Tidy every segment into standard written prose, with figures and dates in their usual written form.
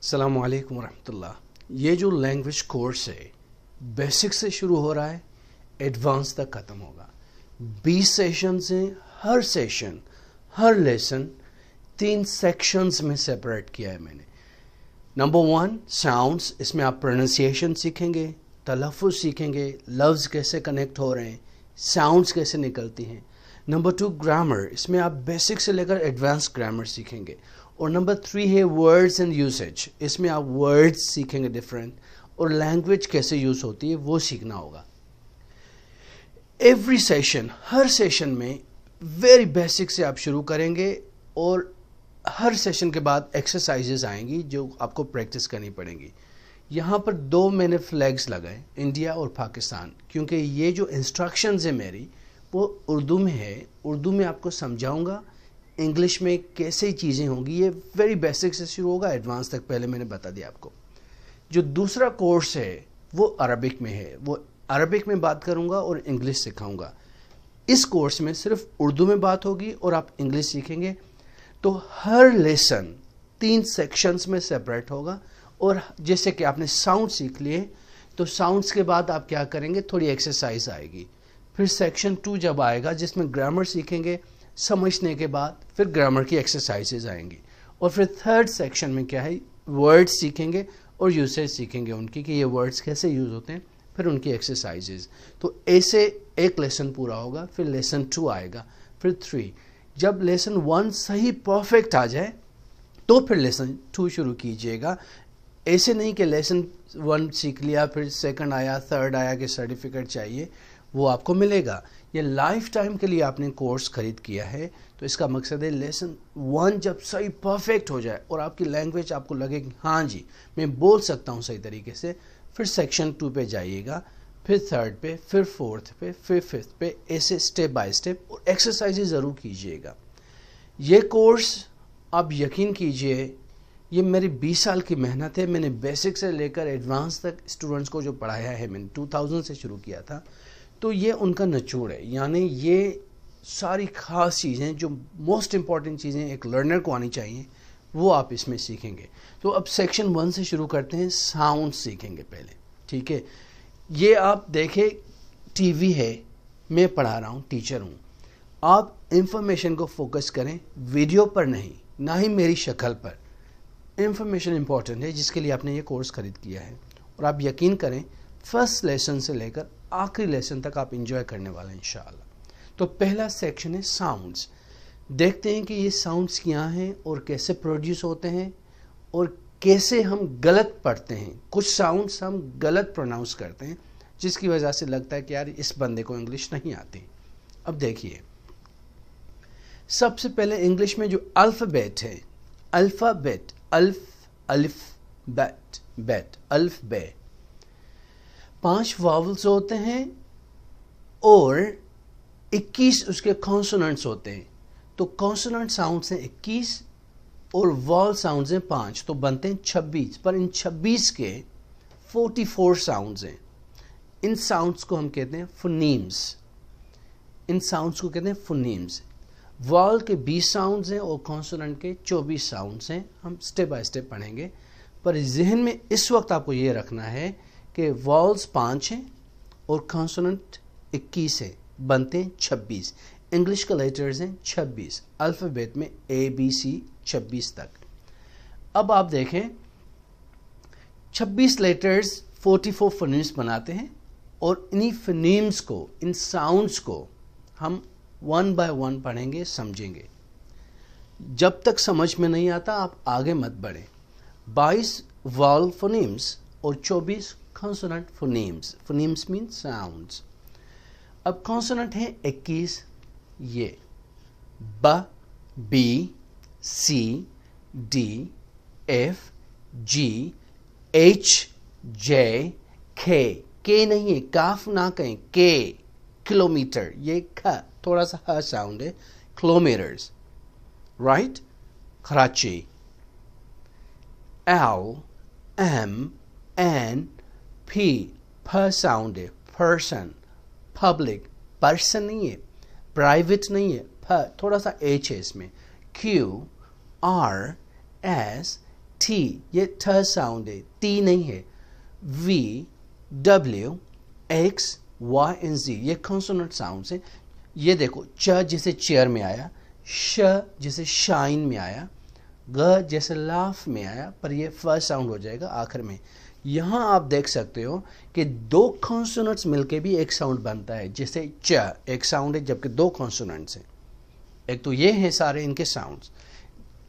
अस्सलामु अलैकुम रहमतुल्लाह। ये जो लैंग्वेज कोर्स है बेसिक से शुरू हो रहा है, एडवांस तक ख़त्म होगा। 20 सेशंस हैं। हर सेशन, हर लेसन 3 सेक्शंस में सेपरेट किया है मैंने। नंबर 1 साउंड्स, इसमें आप प्रोनाउंसिएशन सीखेंगे, तलफ़ुज़ सीखेंगे, लफ्ज़ कैसे कनेक्ट हो रहे हैं, साउंड्स कैसे निकलती हैं। नंबर 2 ग्रामर, इसमें आप बेसिक से लेकर एडवांस ग्रामर सीखेंगे। और नंबर 3 है वर्ड्स एंड यूसेज, इसमें आप वर्ड्स सीखेंगे डिफरेंट, और लैंग्वेज कैसे यूज़ होती है वो सीखना होगा। एवरी सेशन, हर सेशन में वेरी बेसिक से आप शुरू करेंगे और हर सेशन के बाद एक्सरसाइजेज आएंगी जो आपको प्रैक्टिस करनी पड़ेंगी। यहाँ पर 2 मैंने फ्लैग्स लगाए, इंडिया और पाकिस्तान, क्योंकि ये जो इंस्ट्रक्शंस है मेरी वो उर्दू में है। उर्दू में आपको समझाऊंगा, इंग्लिश में कैसे चीज़ें होंगी। ये वेरी बेसिक से शुरू होगा, एडवांस तक पहले मैंने बता दिया आपको। जो दूसरा कोर्स है वो अरबिक में है, वो अरबिक में बात करूंगा और इंग्लिश सिखाऊंगा। इस कोर्स में सिर्फ उर्दू में बात होगी और आप इंग्लिश सीखेंगे। तो हर लेसन 3 सेक्शंस में सेपरेट होगा। और जैसे कि आपने साउंड सीख लिए, तो साउंड्स के बाद आप क्या करेंगे, थोड़ी एक्सरसाइज आएगी। फिर सेक्शन 2 जब आएगा जिसमें ग्रामर सीखेंगे, समझने के बाद फिर ग्रामर की एक्सरसाइजेज आएंगी। और फिर थर्ड सेक्शन में क्या है, वर्ड्स सीखेंगे और यूसेज सीखेंगे उनकी, कि ये वर्ड्स कैसे यूज़ होते हैं, फिर उनकी एक्सरसाइजेज। तो ऐसे एक लेसन पूरा होगा, फिर लेसन 2 आएगा, फिर 3। जब लेसन 1 सही परफेक्ट आ जाए तो फिर लेसन 2 शुरू कीजिएगा। ऐसे नहीं कि लेसन 1 सीख लिया फिर सेकंड आया, थर्ड आया कि सर्टिफिकेट चाहिए, वो आपको मिलेगा। ये लाइफ टाइम के लिए आपने कोर्स खरीद किया है, तो इसका मकसद है लेसन 1 जब सही परफेक्ट हो जाए और आपकी लैंग्वेज आपको लगे कि हाँ जी मैं बोल सकता हूँ सही तरीके से, फिर सेक्शन 2 पे जाइएगा, फिर थर्ड पे, फिर फोर्थ पे, फिर फिफ्थ पे, ऐसे स्टेप बाय स्टेप। और एक्सरसाइजेज ज़रूर कीजिएगा। ये कोर्स आप यकीन कीजिए, ये मेरी 20 साल की मेहनत है। मैंने बेसिक से लेकर एडवांस तक स्टूडेंट्स को जो पढ़ाया है, मैंने 2000 से शुरू किया था। तो ये उनका निचोड़ है, यानी ये सारी ख़ास चीज़ें जो मोस्ट इम्पॉर्टेंट चीज़ें एक लर्नर को आनी चाहिए, वो आप इसमें सीखेंगे। तो अब सेक्शन 1 से शुरू करते हैं, साउंड सीखेंगे पहले, ठीक है। ये आप देखें, टीवी है, मैं पढ़ा रहा हूँ, टीचर हूँ। आप इंफॉर्मेशन को फोकस करें, वीडियो पर नहीं, ना ही मेरी शक्ल पर। इंफॉर्मेशन इंपॉर्टेंट है, जिसके लिए आपने ये कोर्स खरीद किया है। और आप यकीन करें, फर्स्ट लेसन से लेकर आखिरी लेसन तक आप इंजॉय करने वाले हैं इंशाअल्लाह। तो पहला सेक्शन है साउंड्स। देखते हैं कि ये साउंड्स क्या हैं और कैसे प्रोड्यूस होते हैं और कैसे हम गलत पढ़ते हैं। कुछ साउंड्स हम गलत प्रोनाउंस करते हैं, जिसकी वजह से लगता है कि यार इस बंदे को इंग्लिश नहीं आती। अब देखिए, सबसे पहले इंग्लिश में जो अल्फ़ाबेट है, अल्फ़ाबेट, अल्फ बैट, बैट, अल्फ बे, 5 वावल्स होते हैं और 21 उसके कॉन्सोनेंट्स होते हैं। तो कॉन्सोनेंट साउंड्स हैं 21 और वॉल साउंड्स हैं 5, तो बनते हैं 26। पर इन 26 के 44 साउंड्स हैं। इन साउंड्स को हम कहते हैं फोनीम्स। इन साउंड्स को कहते हैं फोनीम्स। वॉल के 20 साउंड्स हैं और कॉन्सोनेंट के 24 साउंड्स हैं। हम स्टेप बाय स्टेप पढ़ेंगे, पर जहन में इस वक्त आपको ये रखना है कि वॉल्स 5 हैं और कॉन्सोनेंट 21 है, बनते हैं 26। इंग्लिश के लेटर्स हैं 26, अल्फ़ाबेट में ABC 26 तक। अब आप देखें, 26 लेटर्स 44 फोनीम्स बनाते हैं और इन्हीं फोनीम्स को, इन साउंड्स को हम 1 बाय 1 पढ़ेंगे, समझेंगे। जब तक समझ में नहीं आता आप आगे मत बढ़ें। 22 वॉल फोनीम्स और 24 consonant phonemes. Phonemes mean sounds. अब कॉन्सोनेंट है 21, ये ब, बी, सी, डी, एफ, जी, एच, जे, के नहीं है, काफ ना कहें, के, किलोमीटर, ये ख थोड़ा सा ह साउंड है, kilometres, right. Karachi, L, M, N, P, प साउंड है, पर्सन। पब्लिक, पर्सन नहीं है, प्राइवेट नहीं है, प थोड़ा सा एच है इसमें। क्यू, आर, एस, टी, ये ठ साउंड है, टी नहीं है। V, W, X, Y and G, ये कॉन्सोनेंट साउंड्स हैं। ये देखो, च जैसे चेयर में आया, श जैसे शाइन में आया, ग जैसे लाफ में आया, पर ये फर्स्ट साउंड हो जाएगा आखिर में। यहां आप देख सकते हो कि दो कॉन्सोनेंट्स मिलके भी एक साउंड बनता है। जैसे च एक साउंड है जबकि दो कॉन्सोनेंट्स हैं। एक तो ये हैं सारे इनके साउंड्स,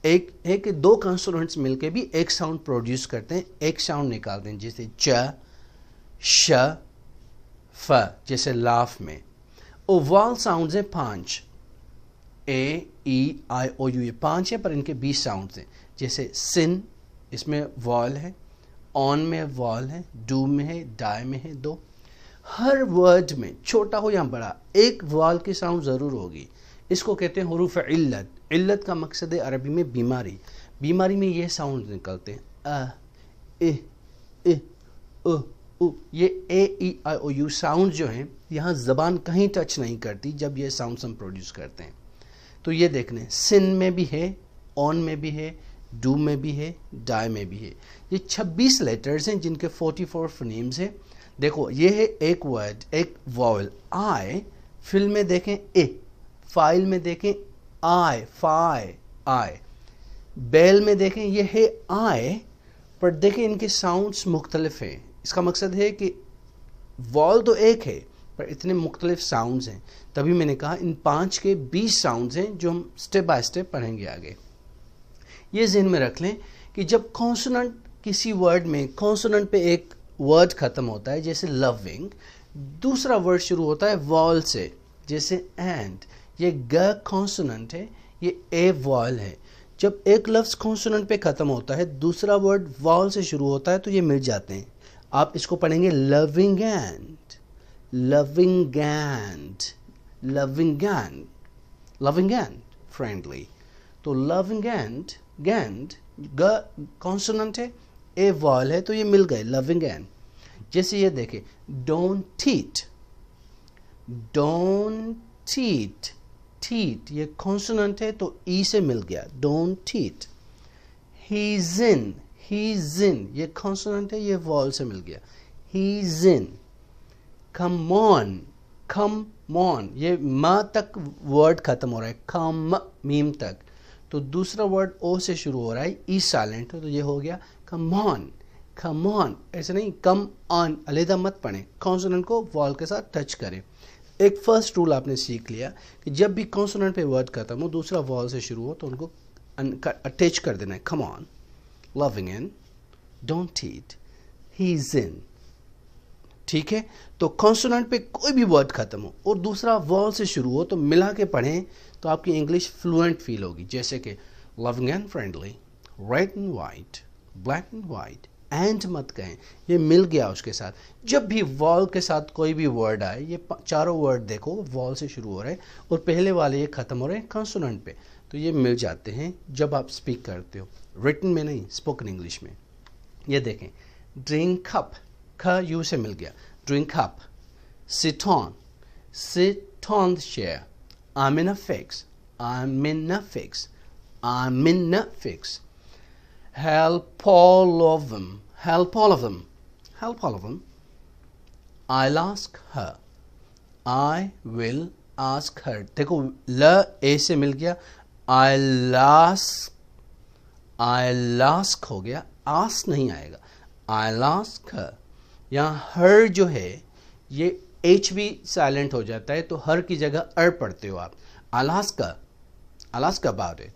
एक दो कॉन्सोनेंट्स मिलके भी एक साउंड प्रोड्यूस करते हैं, एक साउंड निकालते हैं। जैसे च, श, फ जैसे लाफ में। ओवल साउंड्स हैं 5, ए, ई, आई, ओ, यू, ये 5 है, पर इनके 20 साउंड्स हैं। जैसे सिन, इसमें वॉल है, ऑन में वॉल है, डू में है, डाई में है 2। हर वर्ड में छोटा हो या बड़ा एक वॉल की साउंड ज़रूर होगी। इसको कहते हैं हुरूफ इल्लत। इल्लत का मकसद है अरबी में बीमारी। बीमारी में ये साउंड निकलते हैं, अ, इ, उ, उ। ये ए, ई, आई, ओ, यू साउंड जो हैं यहाँ ज़बान कहीं टच नहीं करती जब ये साउंड्स हम प्रोड्यूस करते हैं। तो ये देखने, सिन में भी है, ऑन में भी है, डू में भी है, डाई में भी है। ये 26 लेटर्स हैं जिनके 44 फोनेम्स हैं। देखो, ये है एक वर्ड, एक वॉवल आई। फिल में देखें ए, फाइल में देखें आई, फाई, आई। बेल में देखें ये है आई, पर देखें इनके साउंड्स मुख्तलिफ हैं। इसका मकसद है कि वॉल तो एक है पर इतने मुख्तलिफ साउंड्स हैं। तभी मैंने कहा इन 5 के 20 साउंड्स हैं जो हम स्टेप बाय स्टेप पढ़ेंगे आगे। ये ज़हन में रख लें कि जब कॉन्सोनेंट किसी वर्ड में कॉन्सोनेंट पे एक वर्ड ख़त्म होता है, जैसे लविंग, दूसरा वर्ड शुरू होता है वॉल से, जैसे एंड। ये ग कॉन्सोनेंट है, ये ए वॉल है। जब एक लफ्ज़ कॉन्सोनेंट पे ख़त्म होता है, दूसरा वर्ड वॉल से शुरू होता है, तो ये मिल जाते हैं। आप इसको पढ़ेंगे loving and, loving and, loving and, loving and, friendly. तो लविंग एंड, गैंड, ग कॉन्सोनेंट है, ए वॉल है, तो ये मिल गए लविंग एंड। जैसे ये देखें, don't eat, don't eat, eat ये कॉन्सोनेंट है तो ई से मिल गया, don't eat. He's in, he's in ये कॉन्सोनेंट है, ये वॉल से मिल गया, he's in. Come on, come on, ये म तक वर्ड खत्म हो रहा है, कम मीम तक, तो दूसरा वर्ड ओ से शुरू हो रहा है, ई साइलेंट है, तो ये हो गया कम ऑन, कम ऑन। ऐसे नहीं, कम ऑन अलहदा मत पढ़ें, कॉन्सोनेंट को वॉल के साथ टच करें। एक फर्स्ट रूल आपने सीख लिया कि जब भी कॉन्सोनेंट पे वर्ड खत्म हो, दूसरा वॉल से शुरू हो, तो उनको अटैच कर देना है। Come on, loving in, don't tit, he is in. ठीक है, तो कॉन्सोनेंट पे कोई भी वर्ड खत्म हो और दूसरा वॉल से शुरू हो, तो मिला के पढ़ें तो आपकी इंग्लिश फ्लुएंट फील होगी। जैसे कि loving and friendly, red and white, black and white, and मत कहें, ये मिल गया उसके साथ। जब भी वॉल के साथ कोई भी वर्ड आए, ये चारों वर्ड देखो वॉल से शुरू हो रहे हैं और पहले वाले ये खत्म हो रहे हैं कॉन्सोनेंट पे, तो ये मिल जाते हैं जब आप स्पीक करते हो, रिटन में नहीं, स्पोकन इंग्लिश में। ये देखें, ड्रिंक कप, ख यू से मिल गया, drink cup. Sit on, sit on the chair. I'm in a fix, I'm in a fix, I'm in a fix. Help all of them, help all of them, help all of them. I'll ask her, I will ask her. देखो ल ए से मिल गया, I'll ask हो गया, ask नहीं आएगा, I'll ask her। यहाँ her जो है ये एच भी साइलेंट हो जाता है, तो हर की जगह अर पढ़ते हो आप। Alaska, Alaska about it,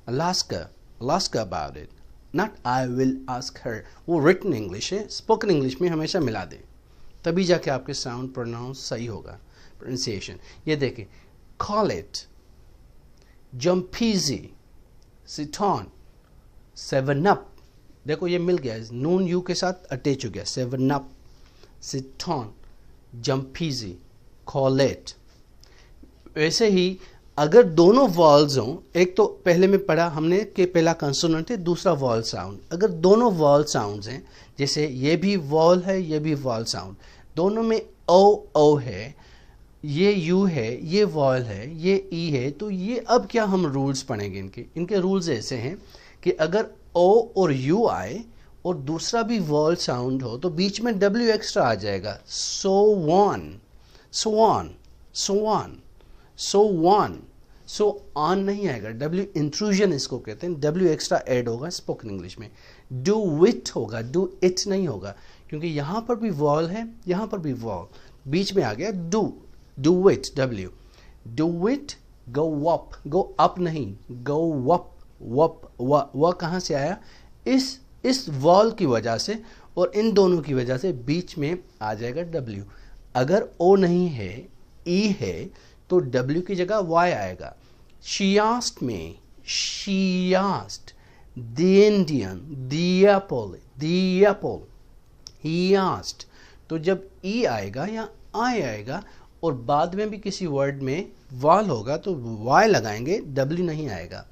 Alaska, Alaska about it, not I will ask her. वो रिटन इंग्लिश है, स्पोकन इंग्लिश में हमेशा मिला दें, तभी जाके आपके साउंड प्रोनाउंस सही होगा, प्रोनाउंसिएशन। ये देखें, कॉल इट, जम्पीजी, सिट ऑन, सेवन अप। देखो ये मिल गया, नून यू के साथ अटैच हो गया, सेवन अप, सिट ऑन, जम्पीजी, कॉल इट। वैसे ही अगर दोनों वॉल्स हों, एक तो पहले में पढ़ा हमने कि पहला कंसोनेंट है, दूसरा वॉल साउंड, अगर दोनों वॉल साउंड्स हैं, जैसे ये भी वॉल है, ये भी वॉल साउंड, दोनों में ओ है, ये यू है, ये वॉल है, ये ई है, तो ये अब क्या हम रूल्स पढ़ेंगे इनके रूल्स ऐसे हैं कि अगर ओ और यू आए और दूसरा भी वॉल साउंड हो तो बीच में डब्ल्यू एक्स्ट्रा आ जाएगा. So one, so on, so on, so one. So on नहीं आएगा, डब्ल्यू इंट्रूजन इसको कहते हैं, डब्ल्यू एक्स्ट्रा ऐड होगा स्पोकन इंग्लिश में. डू विट होगा, डू इट नहीं होगा, क्योंकि यहां पर भी वॉल है, यहां पर भी वॉल, बीच में आ गया do. Do wit W, do wit. Go up, go up नहीं, गो वप. वप व कहां से आया, इस वॉल की वजह से और इन दोनों की वजह से बीच में आ जाएगा डब्ल्यू. अगर ओ नहीं है, ई है, तो डब्ल्यू की जगह वाई आएगा. She asked me, she asked. The Indian, the apple, he asked. तो जब ई आएगा या आई आएगा और बाद में भी किसी वर्ड में वाल होगा तो वाई लगाएंगे, डब्ल्यू नहीं आएगा.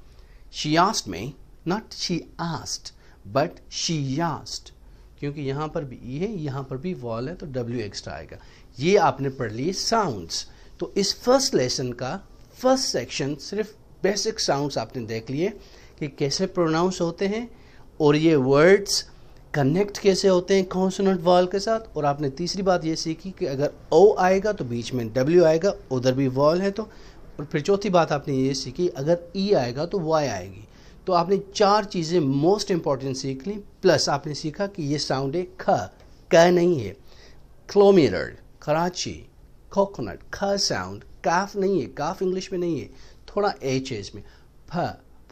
She asked me, not she asked, but she asked. क्योंकि यहाँ पर भी ई है, यहाँ पर भी वॉल है, तो डब्ल्यू एक्स्ट्रा आएगा. ये आपने पढ़ लिए साउंड्स. तो इस फर्स्ट लेसन का फर्स्ट सेक्शन सिर्फ बेसिक साउंड्स आपने देख लिए कि कैसे प्रोनाउंस होते हैं और ये वर्ड्स कनेक्ट कैसे होते हैं कॉन्सोनेंट वॉल के साथ. और आपने तीसरी बात ये सीखी कि अगर ओ आएगा तो बीच में डब्ल्यू आएगा, उधर भी वॉल है तो. और फिर चौथी बात आपने ये सीखी, अगर ई आएगा तो वाई आएगी. तो आपने 4 चीज़ें मोस्ट इंपॉर्टेंट सीख ली. प्लस आपने सीखा कि ये साउंड है ख, क नहीं है. किलोमीटर, कराची, कोकोनट, ख साउंड. काफ नहीं है, काफ इंग्लिश में नहीं है, थोड़ा एच है इसमें. फ,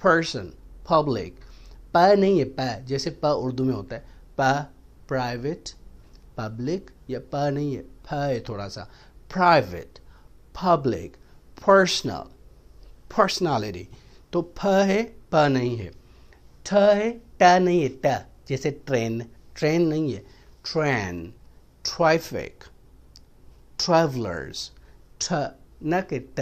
पर्सन, पब्लिक. प नहीं है, प जैसे प उर्दू में होता है, प प्राइवेट, पब्लिक. या प नहीं है, फ है थोड़ा सा. Private, public, personal, personality. तो फ है, प नहीं है. ठ है, ट नहीं है, ट जैसे ट्रेन, ट्रेन नहीं है. ट्रेन, ट्रैफिक, ट्रैवलर्स, ठ न के ट.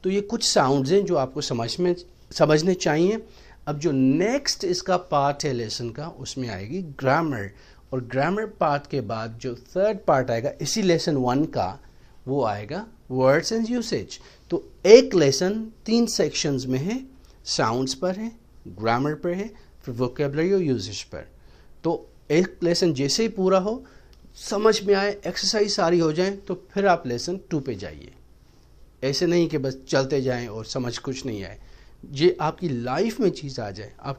तो ये कुछ साउंड्स हैं जो आपको समझने चाहिए. अब जो नेक्स्ट इसका पार्ट है लेसन का, उसमें आएगी ग्रामर. और ग्रामर पार्ट के बाद जो थर्ड पार्ट आएगा इसी लेसन 1 का, वो आएगा वर्ड्स एंड यूसेज. तो एक लेसन 3 सेक्शंस में है, साउंड्स पर है, ग्रामर पर है, फिर वोकेबलरी और यूसेज पर. तो एक लेसन जैसे ही पूरा हो, समझ में आए, एक्सरसाइज सारी हो जाए, तो फिर आप लेसन 2 पे जाइए. ऐसे नहीं कि बस चलते जाएं और समझ कुछ नहीं आए. ये आपकी लाइफ में चीज़ आ जाए, आप